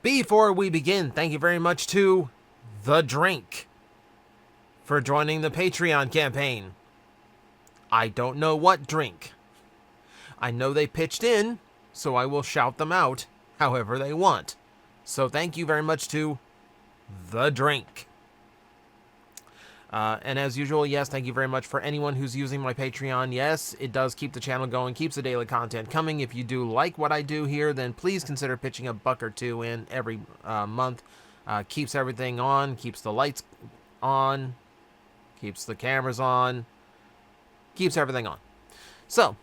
Before we begin, thank you very much to The Drink for joining the Patreon campaign. I don't know what drink. I know they pitched in, so I will shout them out however they want. So thank you very much to The Drink. And as usual, yes, thank you very much for anyone who's using my Patreon. Yes, it does keep the channel going, keeps the daily content coming. If you do like what I do here, then please consider pitching a buck or two in every month. Keeps everything on, keeps the lights on, keeps the cameras on, keeps everything on. So,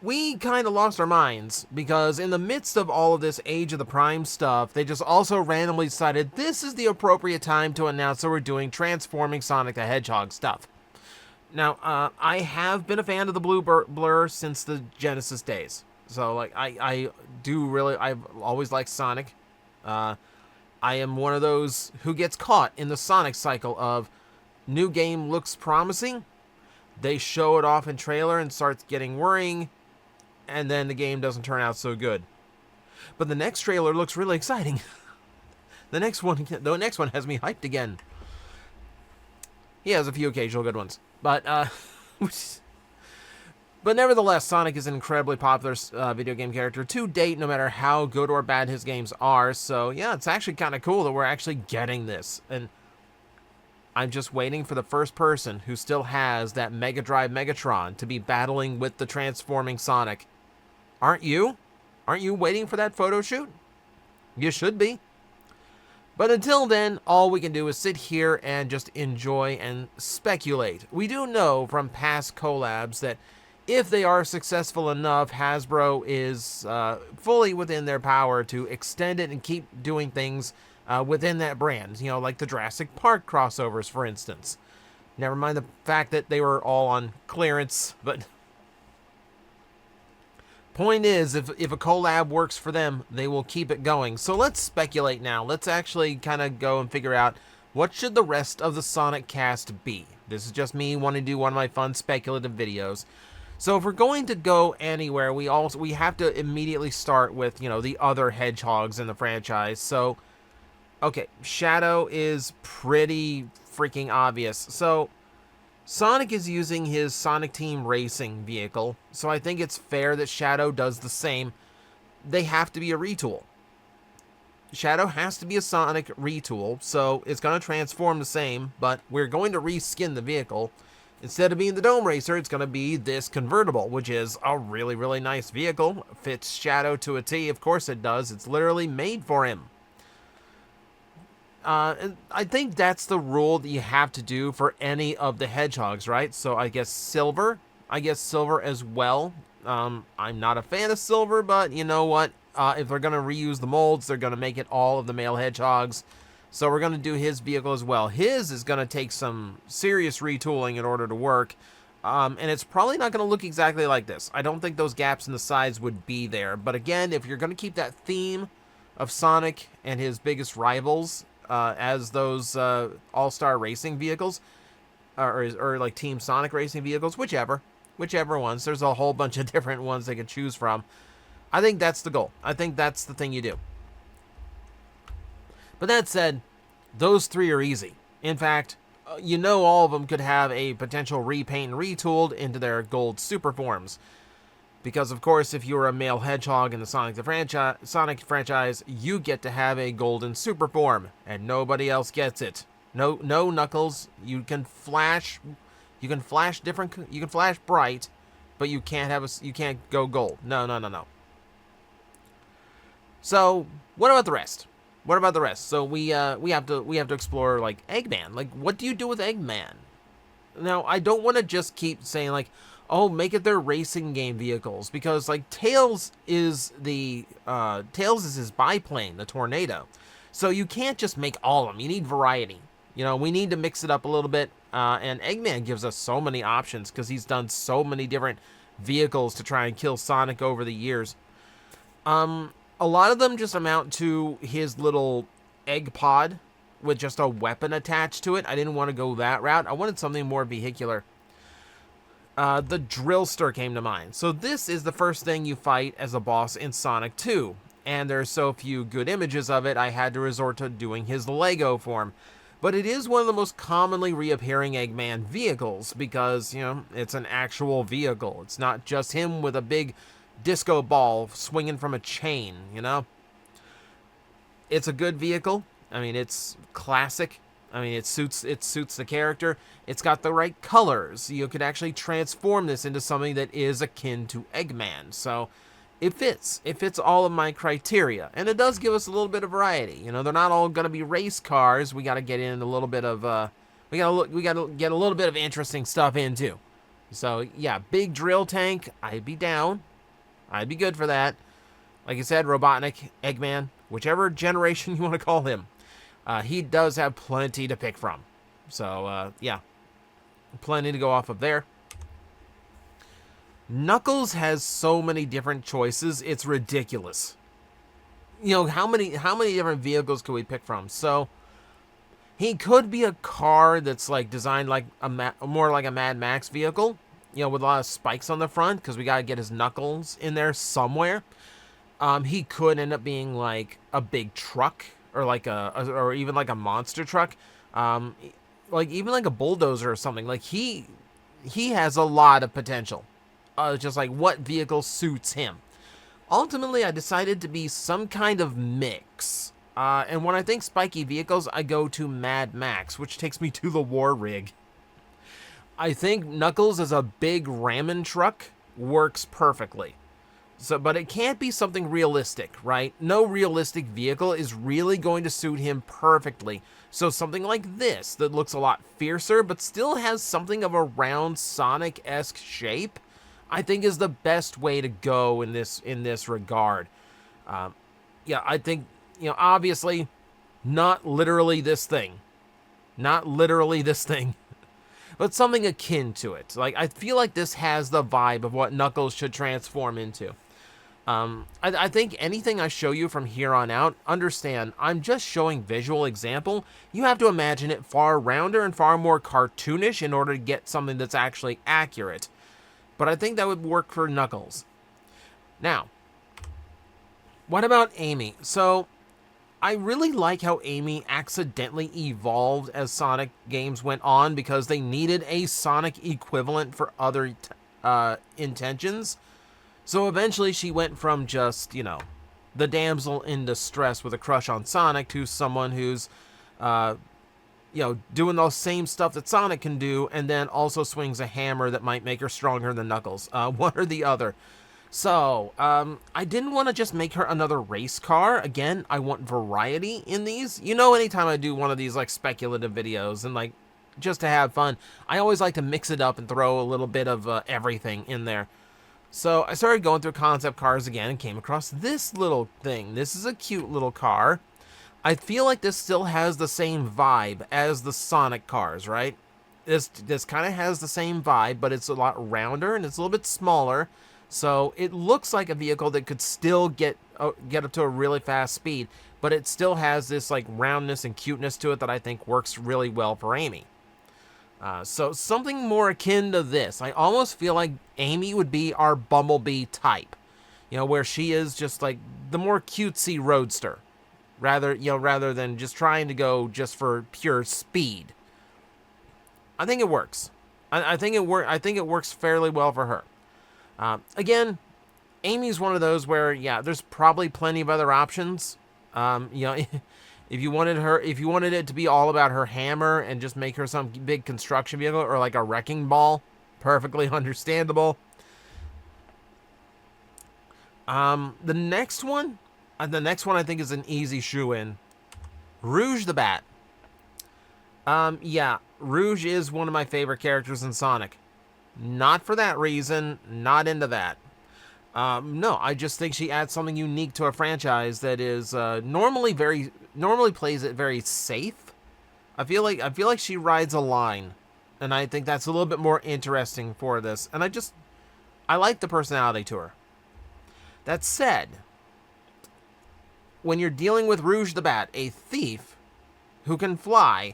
we kind of lost our minds because in the midst of all of this Age of the Prime stuff, they just also randomly decided this is the appropriate time to announce that we're doing Transforming Sonic the Hedgehog stuff. Now, I have been a fan of the Blue Blur since the Genesis days. So, like, I've always liked Sonic. I am one of those who gets caught in the Sonic cycle of new game looks promising, they show it off in trailer and starts getting worrying, and then the game doesn't turn out so good. But the next trailer looks really exciting. The next one has me hyped again. He has a few occasional good ones, but but nevertheless, Sonic is an incredibly popular video game character to date, no matter how good or bad his games are. So yeah, it's actually kind of cool that we're actually getting this, and I'm just waiting for the first person who still has that Mega Drive Megatron to be battling with the transforming Sonic. Aren't you? Aren't you waiting for that photo shoot? You should be. But until then, all we can do is sit here and just enjoy and speculate. We do know from past collabs that if they are successful enough, Hasbro is fully within their power to extend it and keep doing things within that brand. You know, like the Jurassic Park crossovers, for instance. Never mind the fact that they were all on clearance, but point is, if a collab works for them, they will keep it going. So let's speculate now. Let's actually kind of go and figure out what should the rest of the Sonic cast be. This is just me wanting to do one of my fun speculative videos. So if we're going to go anywhere, we have to immediately start with, you know, the other hedgehogs in the franchise. So, okay, Shadow is pretty freaking obvious. So Sonic is using his Sonic Team racing vehicle, so I think it's fair that Shadow does the same. They have to be a retool. Shadow has to be a Sonic retool, so it's going to transform the same, but we're going to reskin the vehicle. Instead of being the Dome Racer, it's going to be this convertible, which is a really, really nice vehicle. Fits Shadow to a T, of course it does. It's literally made for him. And I think that's the rule that you have to do for any of the hedgehogs, right? So I guess Silver as well. I'm not a fan of Silver, but you know what? If they're going to reuse the molds, they're going to make it all of the male hedgehogs. So we're going to do his vehicle as well. His is going to take some serious retooling in order to work. And it's probably not going to look exactly like this. I don't think those gaps in the sides would be there. But again, if you're going to keep that theme of Sonic and his biggest rivals as those all-star racing vehicles, or like Team Sonic racing vehicles, whichever ones. There's a whole bunch of different ones they could choose from. I think that's the goal. I think that's the thing you do. But that said, those three are easy. In fact, you know all of them could have a potential repaint and retooled into their gold super forms. Because, of course, if you're a male hedgehog in the Sonic franchise, you get to have a golden super form, and nobody else gets it. No Knuckles. You can flash bright, but you can't go gold. No. So, what about the rest? So we have to explore like Eggman. Like, what do you do with Eggman? Now, I don't want to just keep saying like, oh, make it their racing game vehicles, because like Tails is his biplane, the Tornado. So you can't just make all of them. You need variety. You know, we need to mix it up a little bit. And Eggman gives us so many options because he's done so many different vehicles to try and kill Sonic over the years. A lot of them just amount to his little egg pod with just a weapon attached to it. I didn't want to go that route. I wanted something more vehicular. The Drillster came to mind. So this is the first thing you fight as a boss in Sonic 2. and there's so few good images of it, I had to resort to doing his Lego form. But it is one of the most commonly reappearing Eggman vehicles because, you know, it's an actual vehicle. It's not just him with a big disco ball swinging from a chain, you know? It's a good vehicle. I mean, it's classic. I mean, it suits the character. It's got the right colors. You could actually transform this into something that is akin to Eggman. So it fits. It fits all of my criteria. And it does give us a little bit of variety. You know, they're not all going to be race cars. We got to get in a little bit of, we got to get a little bit of interesting stuff in too. So yeah, big drill tank. I'd be down. I'd be good for that. Like I said, Robotnik, Eggman, whichever generation you want to call him. He does have plenty to pick from. So, yeah, plenty to go off of there. Knuckles has so many different choices, it's ridiculous. You know, how many different vehicles could we pick from? So, he could be a car that's like designed like more like a Mad Max vehicle, you know, with a lot of spikes on the front, because we got to get his Knuckles in there somewhere. He could end up being like a big truck, or like or even like a monster truck, like even like a bulldozer or something. Like he has a lot of potential. Just like what vehicle suits him. Ultimately, I decided to be some kind of mix. And when I think spiky vehicles, I go to Mad Max, which takes me to the War Rig. I think Knuckles as a big ramen truck works perfectly. So, but it can't be something realistic, right? No realistic vehicle is really going to suit him perfectly. So something like this that looks a lot fiercer, but still has something of a round Sonic-esque shape, I think is the best way to go in this regard. Yeah, I think, you know, obviously, not literally this thing. Not literally this thing. But something akin to it. Like, I feel like this has the vibe of what Knuckles should transform into. I think anything I show you from here on out, understand, I'm just showing visual example. You have to imagine it far rounder and far more cartoonish in order to get something that's actually accurate. But I think that would work for Knuckles. Now, what about Amy? So, I really like how Amy accidentally evolved as Sonic games went on because they needed a Sonic equivalent for other intentions. So eventually she went from just, you know, the damsel in distress with a crush on Sonic to someone who's, you know, doing the same stuff that Sonic can do and then also swings a hammer that might make her stronger than Knuckles. One or the other. So, I didn't want to just make her another race car. Again, I want variety in these. You know, anytime I do one of these, like, speculative videos and, like, just to have fun, I always like to mix it up and throw a little bit of everything in there. So I started going through concept cars again and came across this little thing. This is a cute little car. I feel like this still has the same vibe as the Sonic cars, right? This kind of has the same vibe, but it's a lot rounder and it's a little bit smaller. So it looks like a vehicle that could still get up to a really fast speed, but it still has this like roundness and cuteness to it that I think works really well for Amy. So something more akin to this. I almost feel like Amy would be our Bumblebee type. You know, where she is just like the more cutesy roadster. Rather than just trying to go just for pure speed. I think it works. I think it works fairly well for her. Again, Amy's one of those where, yeah, there's probably plenty of other options. You know, if you wanted it to be all about her hammer and just make her some big construction vehicle or like a wrecking ball, perfectly understandable. The next one I think is an easy shoe-in. Rouge the Bat. Yeah, Rouge is one of my favorite characters in Sonic. Not for that reason, not into that. No, I just think she adds something unique to a franchise that is normally plays it very safe. I feel like she rides a line, and I think that's a little bit more interesting for this. And I like the personality to her. That said, when you're dealing with Rouge the Bat, a thief who can fly,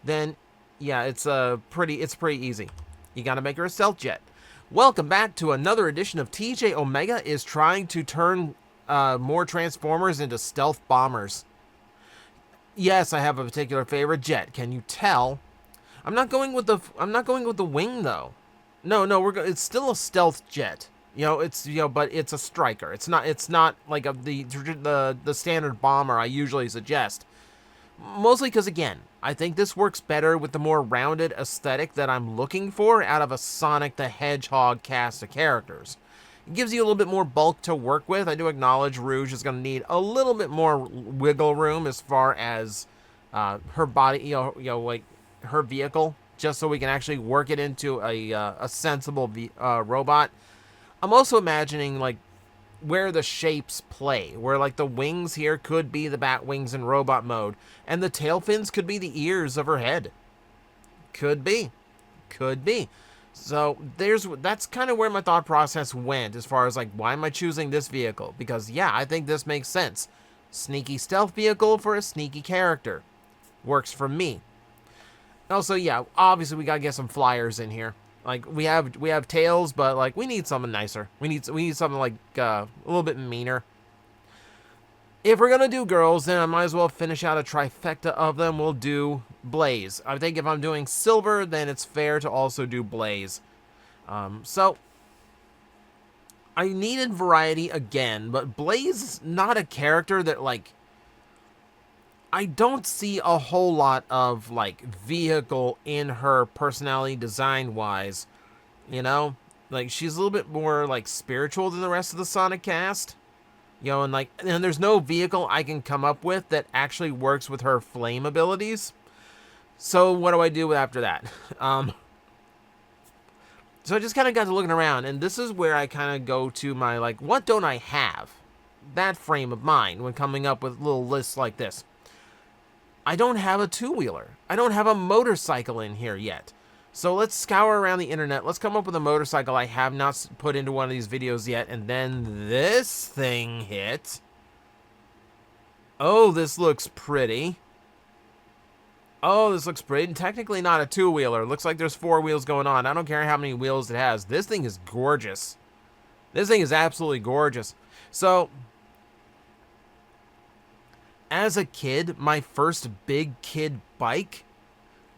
then yeah, it's pretty easy. You gotta make her a stealth jet. Welcome back to another edition of TJOmega is trying to turn more Transformers into stealth bombers. Yes, I have a particular favorite jet. Can you tell? I'm not going with the wing though. No, it's still a stealth jet. But it's a Striker. It's not like the standard bomber I usually suggest. Mostly because, again, I think this works better with the more rounded aesthetic that I'm looking for out of a Sonic the Hedgehog cast of characters. It gives you a little bit more bulk to work with. I do acknowledge Rouge is going to need a little bit more wiggle room as far as her body, like her vehicle, just so we can actually work it into a sensible robot. I'm also imagining, like, where the shapes play, where like the wings here could be the bat wings in robot mode, and the tail fins could be the ears of her head. Could be. So that's kind of where my thought process went as far as like, why am I choosing this vehicle? Because yeah, I think this makes sense. Sneaky stealth vehicle for a sneaky character. Works for me. Also, yeah, obviously we gotta get some flyers in here. Like, we have tails, but like we need something nicer. We need something like a little bit meaner. If we're gonna do girls, then I might as well finish out a trifecta of them. We'll do Blaze. I think if I'm doing silver, then it's fair to also do Blaze. So I needed variety again, but Blaze is not a character that, like, I don't see a whole lot of, like, vehicle in her personality design-wise, you know? Like, she's a little bit more, like, spiritual than the rest of the Sonic cast. And there's no vehicle I can come up with that actually works with her flame abilities. So what do I do after that? So I just kind of got to looking around, and this is where I kind of go to my, like, what don't I have? That frame of mind when coming up with little lists like this. I don't have a two-wheeler. I don't have a motorcycle in here yet. So let's scour around the internet. Let's come up with a motorcycle I have not put into one of these videos yet. And then this thing hit. Oh, this looks pretty. Technically not a two-wheeler. Looks like there's 4 wheels going on. I don't care how many wheels it has. This thing is gorgeous. This thing is absolutely gorgeous. So, as a kid, my first big kid bike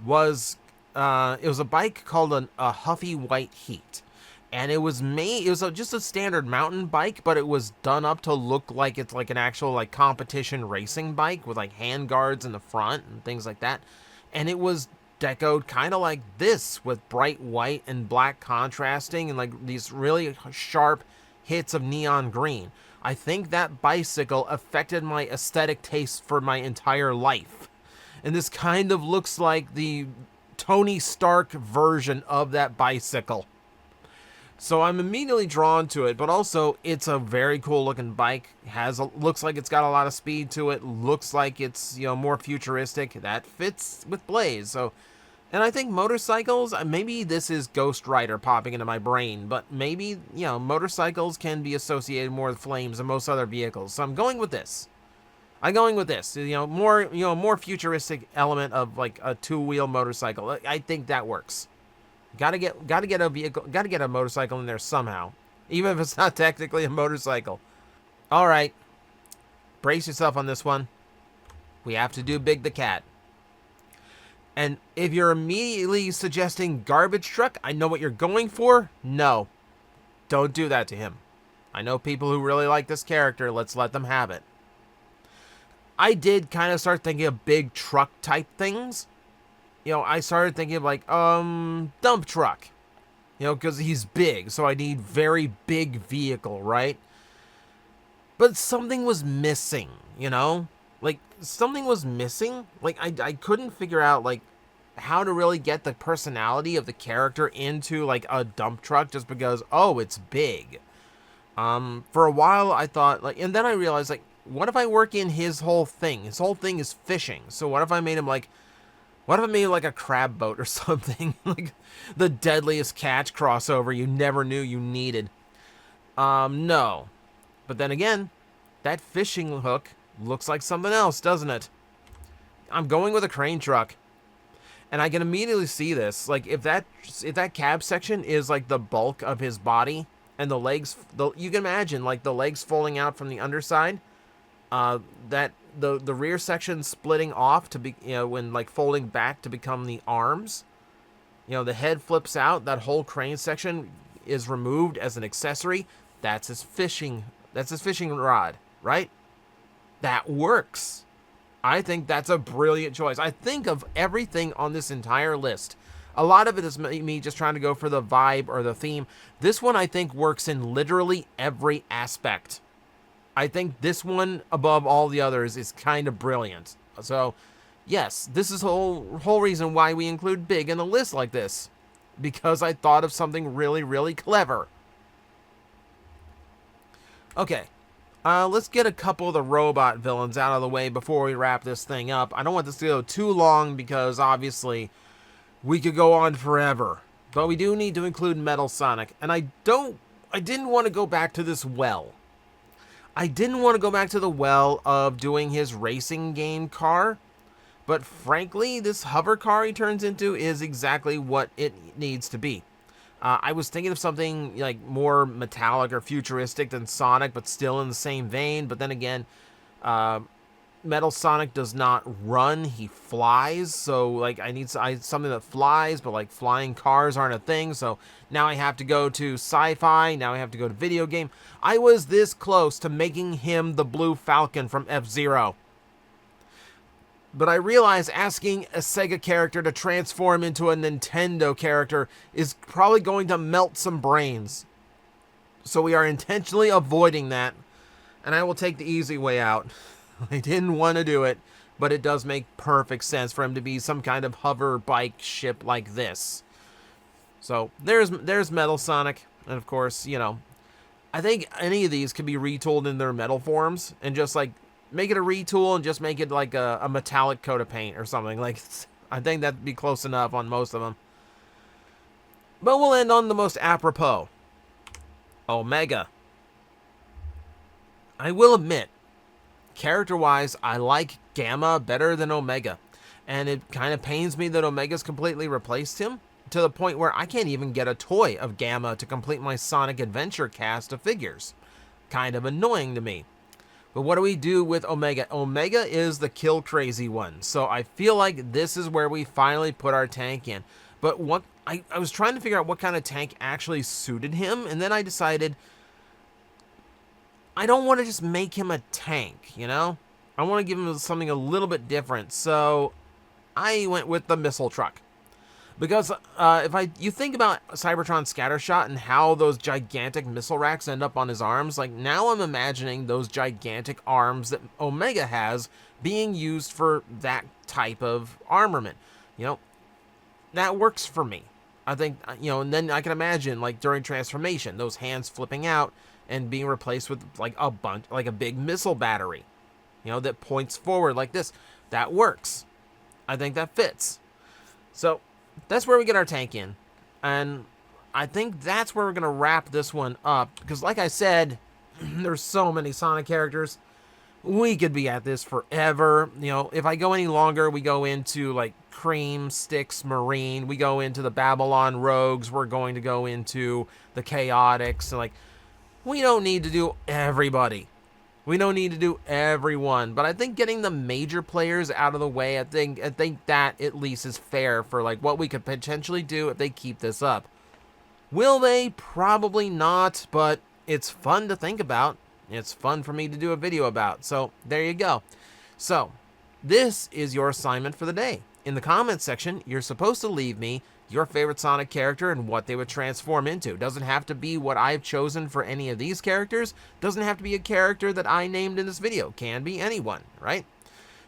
was... it was a bike called a Huffy White Heat, and it was just a standard mountain bike, but it was done up to look like it's like an actual like competition racing bike with like hand guards in the front and things like that. And it was decoed kind of like this with bright white and black contrasting and like these really sharp hits of neon green. I think that bicycle affected my aesthetic taste for my entire life. And this kind of looks like the Tony Stark version of that bicycle. So I'm immediately drawn to it, but also it's a very cool looking bike. Looks like it's got a lot of speed to it. Looks like it's, more futuristic. That fits with Blaze. So, and I think motorcycles, maybe this is Ghost Rider popping into my brain, but maybe, motorcycles can be associated more with flames than most other vehicles. So I'm going with this. More futuristic element of like a 2-wheel motorcycle. I think that works. Gotta get a vehicle, gotta get a motorcycle in there somehow, even if it's not technically a motorcycle. All right, brace yourself on this one. We have to do Big the Cat. And if you're immediately suggesting garbage truck, I know what you're going for. No, don't do that to him. I know people who really like this character. Let's let them have it. I did kind of start thinking of big truck type things. I started thinking of like, dump truck. Because he's big, so I need very big vehicle, right? But something was missing, Like, something was missing. Like, I couldn't figure out, like, how to really get the personality of the character into, like, a dump truck just because, oh, it's big. For a while, I thought, like, and then I realized, like, what if I work in his whole thing? His whole thing is fishing. So what if I made him like a crab boat or something? Like the deadliest catch crossover you never knew you needed. No. But then again, that fishing hook looks like something else, doesn't it? I'm going with a crane truck. And I can immediately see this. Like if that cab section is like the bulk of his body, and the legs, you can imagine like the legs falling out from the underside, that the rear section splitting off to be, when like folding back to become the arms. The head flips out, that whole crane section is removed as an accessory. That's his fishing rod, right? That works. I think that's a brilliant choice. I think of everything on this entire list. A lot of it is me just trying to go for the vibe or the theme. This one, I think, works in literally every aspect. I think this one, above all the others, is kind of brilliant. So, yes, this is the whole reason why we include Big in a list like this. Because I thought of something really, really clever. Okay. Let's get a couple of the robot villains out of the way before we wrap this thing up. I don't want this to go too long because, obviously, we could go on forever. But we do need to include Metal Sonic. And I didn't want to go back to this well. I didn't want to go back to the well of doing his racing game car. But, frankly, this hover car he turns into is exactly what it needs to be. I was thinking of something like more metallic or futuristic than Sonic, but still in the same vein. But then again, Metal Sonic does not run; he flies. So like, I need something that flies, but like flying cars aren't a thing. So now I have to go to sci-fi. Now I have to go to video game. I was this close to making him the Blue Falcon from F-Zero. But I realize asking a Sega character to transform into a Nintendo character is probably going to melt some brains. So we are intentionally avoiding that, and I will take the easy way out. I didn't want to do it, but it does make perfect sense for him to be some kind of hover bike ship like this. So there's Metal Sonic, and of course, I think any of these could be retooled in their metal forms, and just like make it a retool and just make it like a metallic coat of paint or something. Like, I think that'd be close enough on most of them. But we'll end on the most apropos. Omega. I will admit, character-wise, I like Gamma better than Omega. And it kind of pains me that Omega's completely replaced him, to the point where I can't even get a toy of Gamma to complete my Sonic Adventure cast of figures. Kind of annoying to me. But what do we do with Omega? Omega is the kill crazy one. So I feel like this is where we finally put our tank in. But what I was trying to figure out what kind of tank actually suited him. And then I decided I don't want to just make him a tank, I want to give him something a little bit different. So I went with the missile truck. Because you think about Cybertron Scattershot and how those gigantic missile racks end up on his arms, like now I'm imagining those gigantic arms that Omega has being used for that type of armament. That works for me. I think, and then I can imagine like during transformation, those hands flipping out and being replaced with like a big missile battery, that points forward like this. That works. I think that fits. So that's where we get our tank in. And I think that's where we're going to wrap this one up. Because like I said, there's so many Sonic characters. We could be at this forever. If I go any longer, we go into like Cream, Styx, Marine. We go into the Babylon Rogues. We're going to go into the Chaotix. And like, we don't need to do everybody. We don't need to do everyone, but I think getting the major players out of the way, I think that at least is fair for like what we could potentially do if they keep this up. Will they? Probably not, but it's fun to think about. It's fun for me to do a video about. So there you go. So this is your assignment for the day. In the comments section, you're supposed to leave me your favorite Sonic character and what they would transform into. Doesn't have to be what I've chosen for any of these characters. Doesn't have to be a character that I named in this video. Can be anyone, right?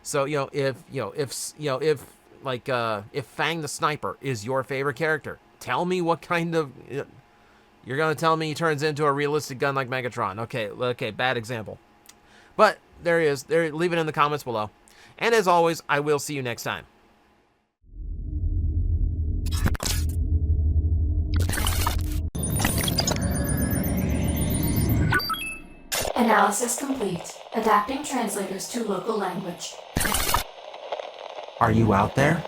So, if Fang the Sniper is your favorite character, tell me what kind of... You're going to tell me he turns into a realistic gun like Megatron. Okay, bad example. But there he is. Leave it in the comments below. And as always, I will see you next time. Analysis complete. Adapting translators to local language. Are you out there?